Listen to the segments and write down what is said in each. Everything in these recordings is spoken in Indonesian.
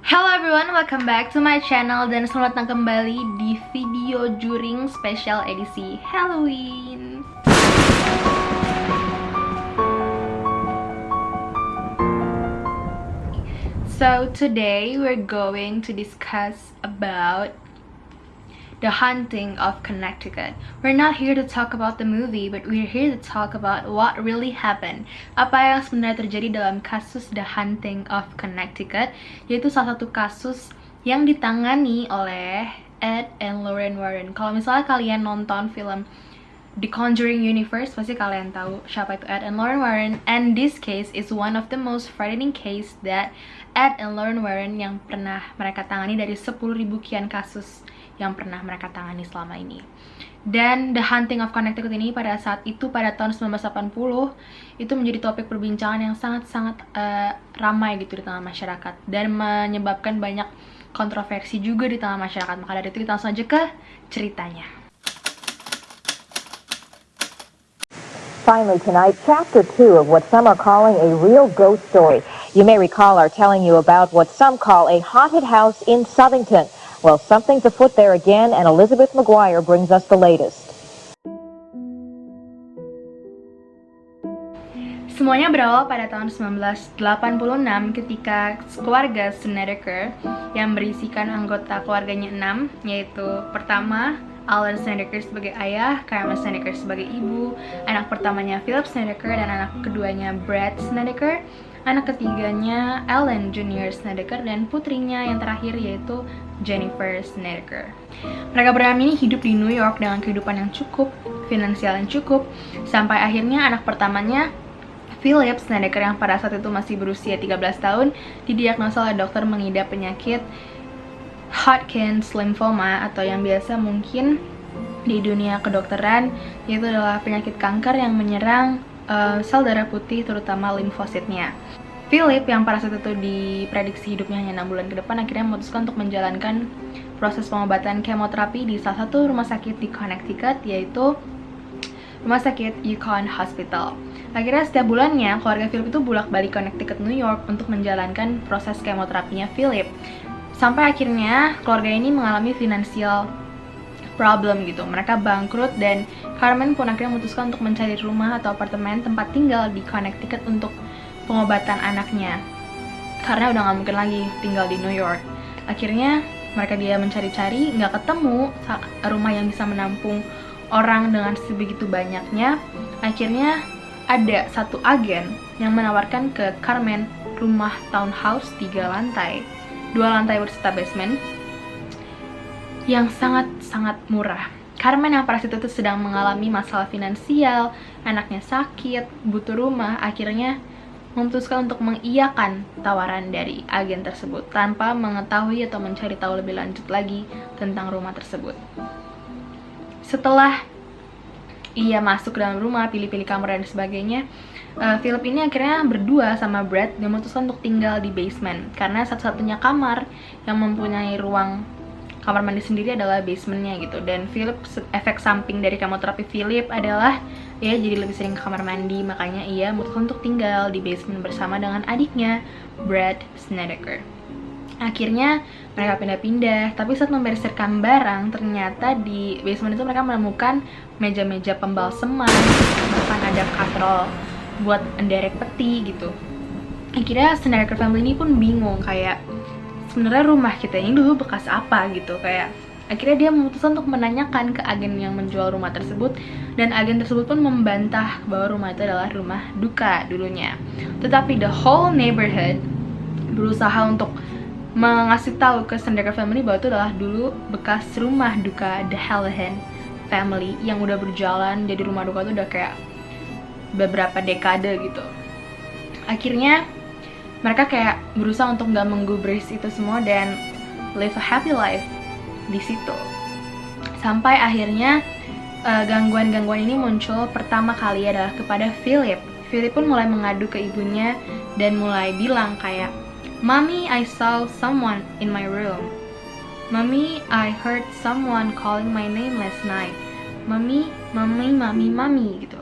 Hello everyone, welcome back to my channel dan selamat datang kembali di video Juring special edisi Halloween. So today we're going to discuss about The Haunting of Connecticut. We're not here to talk about the movie, but we're here to talk about what really happened. Apa yang sebenarnya terjadi dalam kasus The Haunting of Connecticut, yaitu salah satu kasus yang ditangani oleh Ed and Lorraine Warren. Kalau misalnya kalian nonton film The Conjuring Universe, pasti kalian tahu siapa itu Ed and Lorraine Warren. And this case is one of the most frightening case that Ed and Lorraine Warren yang pernah mereka tangani dari 10.000 kian kasus yang pernah mereka tangani selama ini. Dan The Haunting of Connecticut ini pada saat itu, pada tahun 1980, itu menjadi topik perbincangan yang sangat-sangat ramai gitu di tengah masyarakat dan menyebabkan banyak kontroversi juga di tengah masyarakat. Maka dari itu kita langsung aja ke ceritanya. Finally tonight, Chapter 2 of what some are calling a real ghost story. You may recall our telling you about what some call a haunted house in Southington. Well, something's afoot there again, and Elizabeth McGuire brings us the latest. Semuanya berawal pada tahun 1986 ketika keluarga Snedeker yang berisikan anggota keluarganya 6, yaitu pertama Alan Snedeker sebagai ayah, Carmen Snedeker sebagai ibu, anak pertamanya Philip Snedeker dan anak keduanya Brad Snedeker, anak ketiganya Ellen Junior Snedeker, dan putrinya yang terakhir yaitu Jennifer Snedeker. Mereka berdua ini hidup di New York dengan kehidupan yang cukup, finansial yang cukup, sampai akhirnya anak pertamanya Philip Snedeker yang pada saat itu masih berusia 13 tahun didiagnosa oleh dokter mengidap penyakit Hodgkin's lymphoma, atau yang biasa mungkin di dunia kedokteran yaitu adalah penyakit kanker yang menyerang sel darah putih, terutama limfositnya. Philip yang pada saat itu diprediksi hidupnya hanya 6 bulan ke depan akhirnya memutuskan untuk menjalankan proses pengobatan kemoterapi di salah satu rumah sakit di Connecticut, yaitu Rumah Sakit Yukon Hospital. Akhirnya setiap bulannya keluarga Philip itu bolak-balik Connecticut, New York untuk menjalankan proses kemoterapinya Philip. Sampai akhirnya keluarga ini mengalami financial problem gitu. Mereka bangkrut dan Carmen pun akhirnya memutuskan untuk mencari rumah atau apartemen tempat tinggal di Connecticut untuk pengobatan anaknya. Karena udah gak mungkin lagi tinggal di New York. Akhirnya mereka dia mencari-cari, nggak ketemu rumah yang bisa menampung orang dengan sebegitu banyaknya. Akhirnya ada satu agen yang menawarkan ke Carmen rumah townhouse 3 lantai, 2 lantai berserta basement yang sangat-sangat murah. Carmen yang pada saat itu sedang mengalami masalah finansial, anaknya sakit, butuh rumah, akhirnya memutuskan untuk mengiyakan tawaran dari agen tersebut tanpa mengetahui atau mencari tahu lebih lanjut lagi tentang rumah tersebut. Setelah ia masuk ke dalam rumah, pilih-pilih kamar dan sebagainya, Philip ini akhirnya berdua sama Brad dan memutuskan untuk tinggal di basement karena satu-satunya kamar yang mempunyai ruang kamar mandi sendiri adalah basementnya gitu. Dan Philip, efek samping dari kemoterapi Philip adalah ia jadi lebih sering ke kamar mandi, makanya ia memutuskan untuk tinggal di basement bersama dengan adiknya Brad Snedeker. Akhirnya mereka pindah-pindah, tapi saat membereskan barang ternyata di basement itu mereka menemukan meja-meja pembalseman, bahkan ada katrol buat menderek peti gitu. Akhirnya Snedeker family ini pun bingung, kayak sebenarnya rumah kita ini dulu bekas apa gitu. Kayak akhirnya dia memutuskan untuk menanyakan ke agen yang menjual rumah tersebut, dan agen tersebut pun membantah bahwa rumah itu adalah rumah duka dulunya. Tetapi the whole neighborhood berusaha untuk mengasih tahu ke Snedeker family bahwa itu adalah dulu bekas rumah duka The Hallahan family yang udah berjalan jadi rumah duka itu udah kayak beberapa dekade gitu. Akhirnya mereka kayak berusaha untuk nggak menggubris itu semua dan live a happy life di situ. Sampai akhirnya gangguan-gangguan ini muncul pertama kali adalah kepada Philip. Philip pun mulai mengadu ke ibunya dan mulai bilang kayak, "Mommy, I saw someone in my room. Mommy, I heard someone calling my name last night. Mommy, mommy," gitu.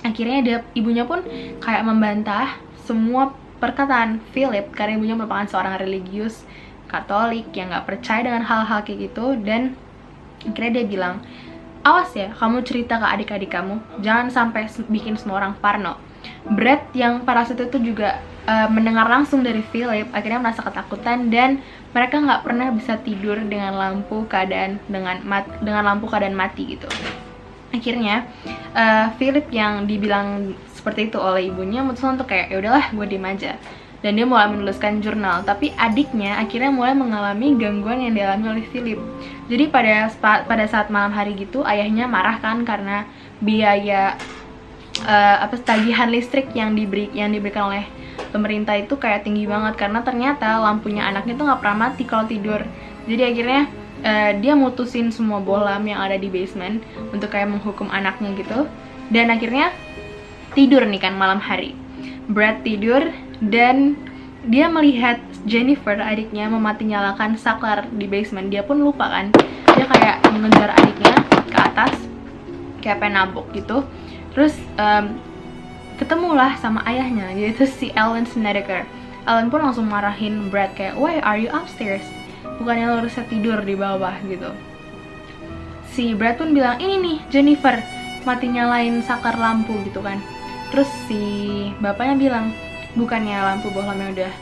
Akhirnya ibunya pun kayak membantah semua perkataan Philip karena ibunya merupakan seorang religius Katolik yang nggak percaya dengan hal-hal kayak gitu. Dan akhirnya dia bilang, awas ya kamu cerita ke adik-adik kamu, jangan sampai bikin semua orang parno. Brad yang pada saat itu juga mendengar langsung dari Philip akhirnya merasa ketakutan, dan mereka nggak pernah bisa tidur dengan lampu keadaan mati gitu. Akhirnya Philip yang dibilang seperti itu oleh ibunya memutuskan untuk kayak ya udahlah gue diem aja, dan dia mulai menuliskan jurnal. Tapi adiknya akhirnya mulai mengalami gangguan yang dialami oleh Philip. Jadi pada saat malam hari gitu ayahnya marah kan karena biaya tagihan listrik yang diberikan oleh pemerintah itu kayak tinggi banget, karena ternyata lampunya anaknya tuh nggak pernah mati kalau tidur. Jadi akhirnya dia mutusin semua bolam yang ada di basement untuk kayak menghukum anaknya gitu. Dan akhirnya tidur nih kan malam hari. Brad tidur dan dia melihat Jennifer adiknya nyalakan saklar di basement. Dia pun lupa kan, dia kayak mengejar adiknya ke atas kayak pengen nabok gitu. Terus ketemulah sama ayahnya, yaitu si Alan Snedeker. Alan pun langsung marahin Brad kayak, why are you upstairs? Bukannya lo harusnya tidur di bawah gitu. Si Brad pun bilang, ini nih Jennifer mati nyalain saklar lampu gitu kan. Terus si bapaknya bilang, bukannya lampu bohlamnya udah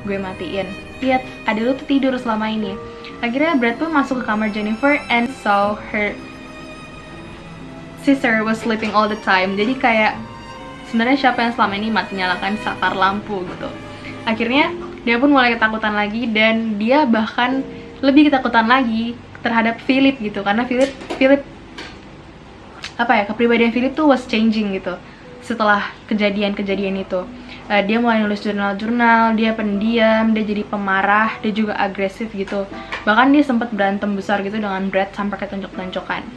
gue matiin, lihat adik lu tuh tidur selama ini. Akhirnya Brad pun masuk ke kamar Jennifer and saw her sister was sleeping all the time. Jadi kayak sebenarnya siapa yang selama ini mati nyalakan saklar lampu gitu. Akhirnya dia pun mulai ketakutan lagi, dan dia bahkan lebih ketakutan lagi terhadap Philip gitu, karena Philip kepribadian Philip tuh was changing gitu setelah kejadian-kejadian itu. Dia mulai nulis jurnal-jurnal, dia pendiam, dia jadi pemarah, dia juga agresif gitu. Bahkan dia sempat berantem besar gitu dengan Brad sampai ketonjok-tonjokan.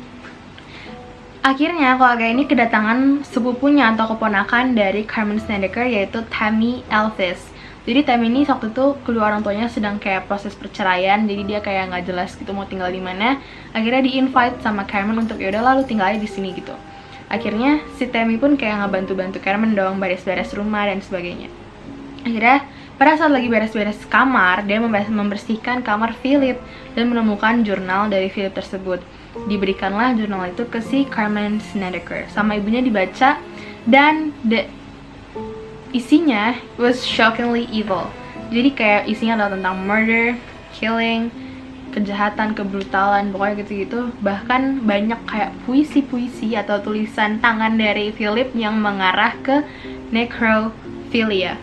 Akhirnya keluarga ini kedatangan sepupunya atau keponakan dari Carmen Snedeker, yaitu Tammy Elvis. Jadi Tammy ini waktu itu kedua orang tuanya sedang kayak proses perceraian, jadi dia kayak nggak jelas gitu mau tinggal di mana. Akhirnya di-invite sama Carmen untuk ya udah lalu tinggal aja di sini gitu. Akhirnya si Tammy pun kayak ngebantu-bantu Carmen dong, beres-beres rumah dan sebagainya. Akhirnya pada saat lagi beres-beres kamar, dia membersihkan kamar Philip dan menemukan jurnal dari Philip tersebut. Diberikanlah jurnal itu ke si Carmen Snedeker, sama ibunya dibaca, dan isinya was shockingly evil. Jadi kayak isinya adalah tentang murder, killing, kejahatan, kebrutalan, pokoknya gitu-gitu. Bahkan banyak kayak puisi-puisi atau tulisan tangan dari Philip yang mengarah ke necrophilia.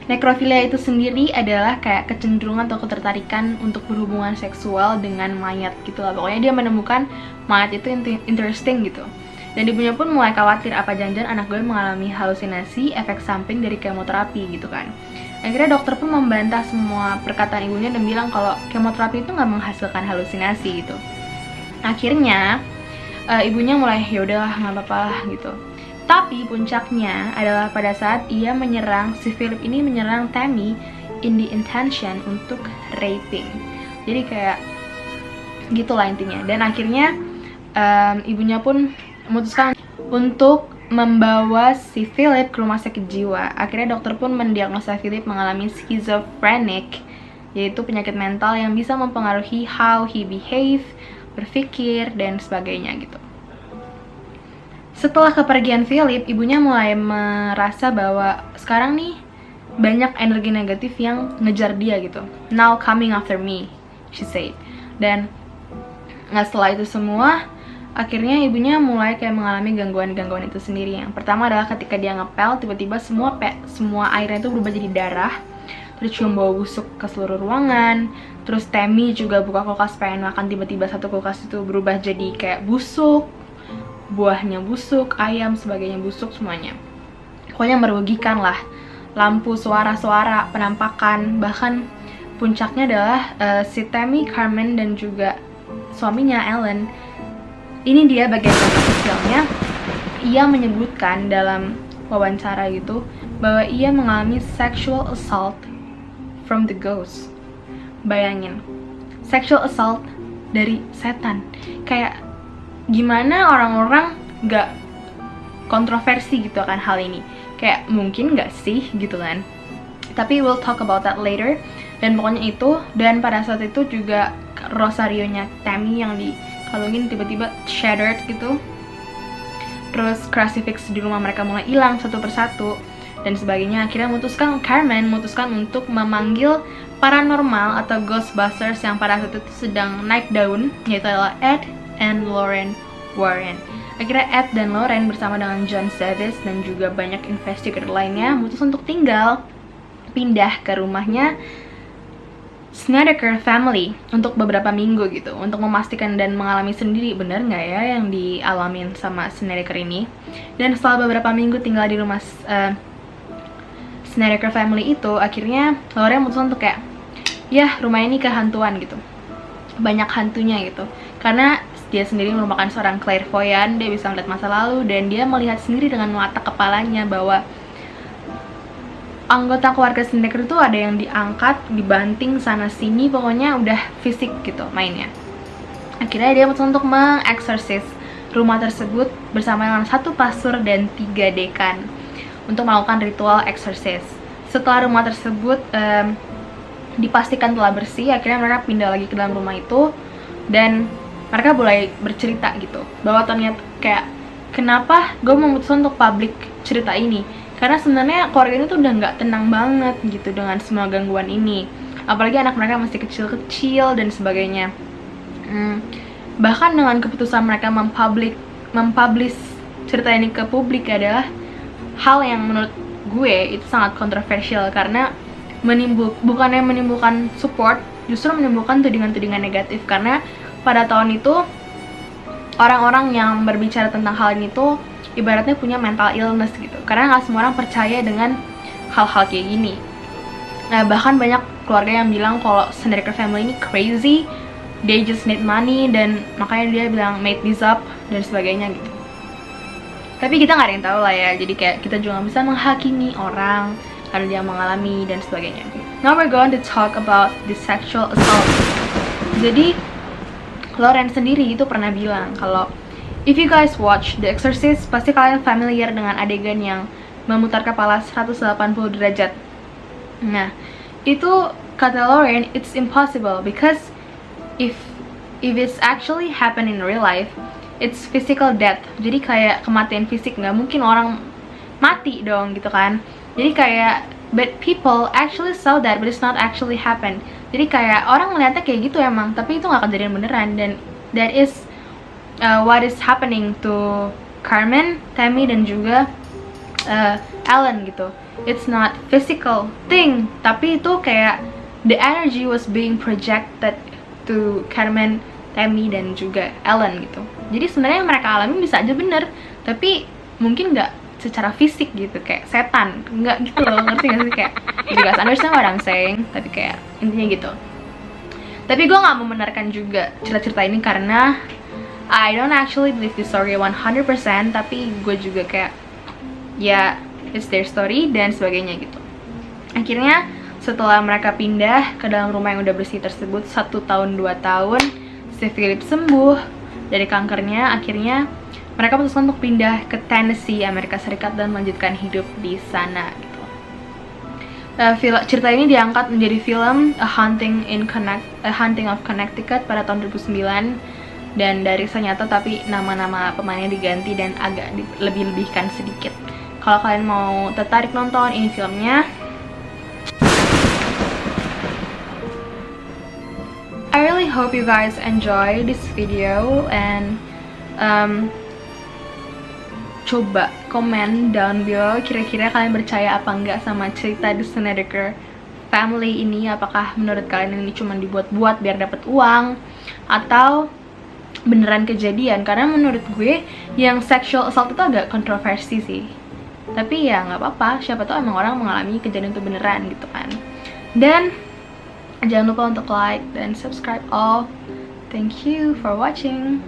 Necrophilia itu sendiri adalah kayak kecenderungan atau ketertarikan untuk berhubungan seksual dengan mayat gitu lah. Pokoknya dia menemukan mayat itu interesting gitu. Dan ibunya pun mulai khawatir, apa jangan-jangan anak gue mengalami halusinasi, efek samping dari kemoterapi gitu kan. Akhirnya dokter pun membantah semua perkataan ibunya dan bilang kalau kemoterapi itu nggak menghasilkan halusinasi gitu. Akhirnya ibunya mulai ya udahlah nggak apa-apa lah gitu. Tapi puncaknya adalah pada saat ia menyerang, si Philip ini menyerang Tammy in the intention untuk raping. Jadi kayak gitulah intinya. Dan akhirnya ibunya pun memutuskan untuk membawa si Philip ke rumah sakit jiwa. Akhirnya dokter pun mendiagnosa Philip mengalami schizophrenic, yaitu penyakit mental yang bisa mempengaruhi how he behave, berpikir, dan sebagainya gitu. Setelah kepergian Philip, ibunya mulai merasa bahwa sekarang nih banyak energi negatif yang ngejar dia gitu. Now coming after me, she said. Dan setelah itu semua, akhirnya ibunya mulai kayak mengalami gangguan-gangguan itu sendiri. Yang pertama adalah ketika dia ngepel, tiba-tiba semua airnya itu berubah jadi darah. Terus cium bau busuk ke seluruh ruangan. Terus Tammy juga buka kulkas pengen makan, tiba-tiba satu kulkas itu berubah jadi kayak busuk, buahnya busuk, ayam sebagainya busuk semuanya. Pokoknya merugikan lah. Lampu, suara-suara, penampakan, bahkan puncaknya adalah si Tammy, Carmen, dan juga suaminya Alan. Ini dia bagian kecilnya. Ia menyebutkan dalam wawancara gitu bahwa ia mengalami sexual assault from the ghost. Bayangin, sexual assault dari setan. Kayak gimana orang-orang gak kontroversi gitu akan hal ini? Kayak mungkin gak sih gitu kan? Tapi we'll talk about that later. Dan pokoknya itu, dan pada saat itu juga Rosario-nya Tammy yang dikalungin tiba-tiba shattered gitu. Terus crucifix di rumah mereka mulai hilang satu persatu dan sebagainya. Akhirnya Carmen memutuskan untuk memanggil paranormal atau Ghostbusters yang pada saat itu sedang naik daun, yaitu adalah Ed and Lorraine Warren. Akhirnya Ed dan Lorraine bersama dengan John Savage dan juga banyak investigator lainnya memutuskan untuk pindah ke rumahnya Snedeker family untuk beberapa minggu gitu, untuk memastikan dan mengalami sendiri benar nggak ya yang dialamin sama Snedeker ini. Dan setelah beberapa minggu tinggal di rumah Snedeker family itu, akhirnya Lorraine memutuskan untuk kayak, ya rumah ini kehantuan gitu, banyak hantunya gitu, karena dia sendiri merupakan seorang clairvoyant, dia bisa melihat masa lalu dan dia melihat sendiri dengan mata kepalanya bahwa anggota keluarga Snedeker itu ada yang diangkat, dibanting sana sini, pokoknya udah fisik gitu mainnya. Akhirnya dia memutuskan untuk mengeksorsis rumah tersebut bersama dengan 1 pastor dan 3 dekan untuk melakukan ritual eksorsis. Setelah rumah tersebut dipastikan telah bersih, akhirnya mereka pindah lagi ke dalam rumah itu dan mereka mulai bercerita gitu bahwa ternyata kayak, kenapa gue memutuskan untuk publik cerita ini, karena sebenarnya keluarga ini tuh udah nggak tenang banget gitu dengan semua gangguan ini, apalagi anak mereka masih kecil-kecil dan sebagainya. Bahkan dengan keputusan mereka mempublish cerita ini ke publik adalah hal yang menurut gue itu sangat kontroversial, karena bukannya menimbulkan support, justru menimbulkan tudingan-tudingan negatif. Karena pada tahun itu orang-orang yang berbicara tentang hal ini tuh ibaratnya punya mental illness gitu, karena nggak semua orang percaya dengan hal-hal kayak gini. Nah, bahkan banyak keluarga yang bilang kalau Snedeker family ini crazy, they just need money, dan makanya dia bilang made this up dan sebagainya gitu. Tapi kita nggak ada yang tahu lah ya, jadi kayak kita juga nggak bisa menghakimi orang karena dia mengalami dan sebagainya. Now we're going to talk about the sexual assault. Jadi Lorraine sendiri itu pernah bilang kalau if you guys watch The Exorcist, pasti kalian familiar dengan adegan yang memutar kepala 180 derajat. Nah, itu kata Lorraine, it's impossible because if it's actually happen in real life, it's physical death. Jadi kayak kematian fisik, nggak mungkin orang mati dong gitu kan. Jadi kayak, but people actually saw that, but it's not actually happen. Jadi kayak orang melihatnya kayak gitu emang, tapi itu nggak kejadian beneran. Dan that is what is happening to Carmen, Tammy, dan juga Alan gitu. It's not physical thing, tapi itu kayak the energy was being projected to Carmen, Tammy, dan juga Alan gitu. Jadi sebenarnya yang mereka alami bisa aja bener, tapi mungkin nggak secara fisik gitu, kayak setan, nggak gitu loh, ngerti nggak sih? Kayak you guys understand what I'm saying, tapi kayak intinya gitu. Tapi gue nggak membenarkan juga cerita-cerita ini karena I don't actually believe this story 100%, tapi gue juga kayak, ya, it's their story dan sebagainya gitu. Akhirnya setelah mereka pindah ke dalam rumah yang udah bersih tersebut 1 tahun 2 tahun, si Philip sembuh dari kankernya. Akhirnya mereka memutuskan untuk pindah ke Tennessee, Amerika Serikat, dan melanjutkan hidup di sana gitu. Cerita ini diangkat menjadi film A Haunting of Connecticut pada tahun 2009. Dan dari kisah nyata, tapi nama-nama pemainnya diganti dan agak lebih-lebihkan sedikit. Kalau kalian mau tertarik nonton ini filmnya, I really hope you guys enjoy this video, and coba komen down below kira-kira kalian percaya apa enggak sama cerita The Snedeker family ini. Apakah menurut kalian ini cuma dibuat-buat biar dapat uang, atau beneran kejadian? Karena menurut gue yang sexual assault itu agak kontroversi sih, tapi ya nggak apa-apa, siapa tahu emang orang mengalami kejadian itu beneran gitu kan. Dan jangan lupa untuk like dan subscribe all. Thank you for watching.